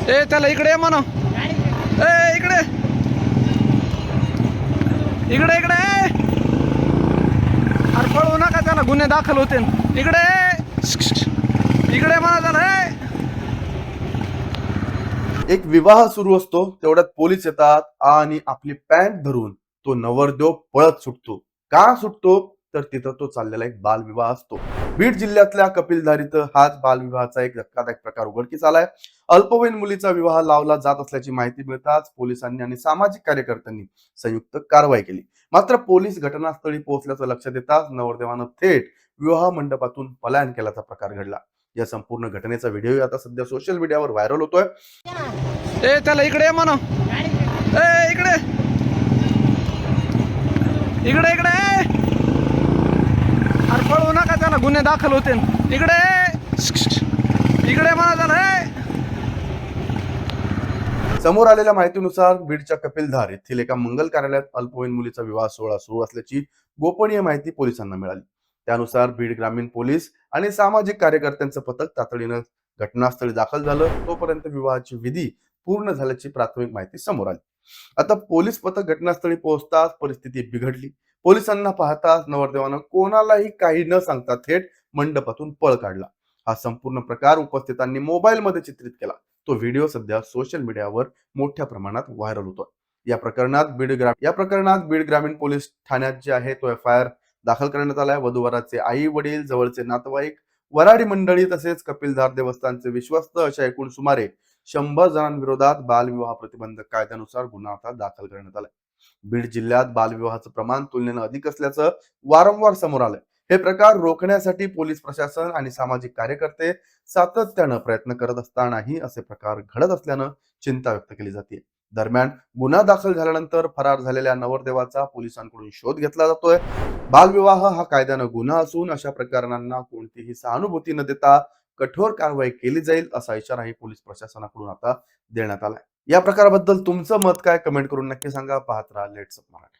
ए त्याला इकडे म्हणा. ए इकडे इकडे इकडे. अरे पळवू नका, त्याला गुन्हे दाखल होते. इकडे इकडे म्हणा त्याला. एक विवाह सुरू असतो तेवढ्यात पोलीस येतात आणि आपली पॅन्ट धरून तो नवरदेव पळत सुटतो. का सुटतो तर तिथं तो चाललेला एक बालविवाह असतो. बीड जिल्ह्यातल्या कपिलधार इथं हाच बालविवाहाचा एक धक्कादायक प्रकार उघडकीस आलाय. अल्पवयीन मुलीचा विवाह लावला जात असल्याची माहिती मिळताच पोलिसांनी आणि सामाजिक कार्यकर्त्यांनी संयुक्त कारवाई केली. मात्र पोलीस घटनास्थळी पोहोचल्याचं लक्षात येताच नवरदेवानं थेट विवाह मंडपातून पलायन केल्याचा प्रकार घडला. या संपूर्ण घटनेचा व्हिडिओ आता सध्या सोशल मीडियावर व्हायरल होतोय. ए त्याला इकडे म्हणा. ए इकडे इकडे इकडे. अरे पळवू नका, त्याला गुन्हे दाखल होते. इकडे इकडे म्हणा त्याला. समोर आलेल्या माहितीनुसार बीडच्या कपिलधार येथील एका मंगल कार्यालयात अल्पवयीन मुलीचा विवाह सोहळा सुरू असल्याची गोपनीय माहिती पोलिसांना मिळाली. त्यानुसार बीड ग्रामीण पोलीस आणि सामाजिक कार्यकर्त्यांचं पथक तातडीनं घटनास्थळी दाखल झालं. तोपर्यंत विवाहाची विधी पूर्ण झाल्याची प्राथमिक माहिती समोर आली. आता पोलीस पथक घटनास्थळी पोहोचताच परिस्थिती बिघडली. पोलिसांना पाहताच नवरदेवानं कोणालाही काही न सांगता थेट मंडपातून पळ काढला. हा संपूर्ण प्रकार उपस्थितांनी मोबाईलमध्ये चित्रित केला. तो व्हिडिओ सध्या सोशल मीडियावर मोठ्या प्रमाणात व्हायरल होतो. या प्रकरणात बीड ग्रामीण पोलीस ठाण्यात जे आहे तो FIR दाखल करण्यात आलाय. वधूवराचे आई वडील, जवळचे नातेवाईक, वराडी मंडळी तसेच कपिलधार देवस्थानचे विश्वस्त अशा एकूण सुमारे 100 जणांविरोधात बालविवाह प्रतिबंधक कायद्यानुसार गुन्हा आता दाखल करण्यात आलाय. बीड जिल्ह्यात बालविवाहाचं प्रमाण तुलनेनं अधिक असल्याचं वारंवार समोर आलंय. हे प्रकार रोखण्यासाठी पोलीस प्रशासन आणि सामाजिक कार्यकर्ते सातत्यानं प्रयत्न करत असतानाही असे प्रकार घडत असल्यानं चिंता व्यक्त केली जाते. दरम्यान गुन्हा दाखल झाल्यानंतर फरार झालेल्या नवरदेवाचा पोलिसांकडून शोध घेतला जातोय. बालविवाह हा कायद्यानं गुन्हा असून अशा प्रकरणांना कोणतीही सहानुभूती न देता कठोर कारवाई केली जाईल असा इशाराही पोलीस प्रशासनाकडून आता देण्यात आलाय. या प्रकाराबद्दल तुमचं मत काय, कमेंट करून नक्की सांगा. पाहत राहा लेट्स अप मराठी.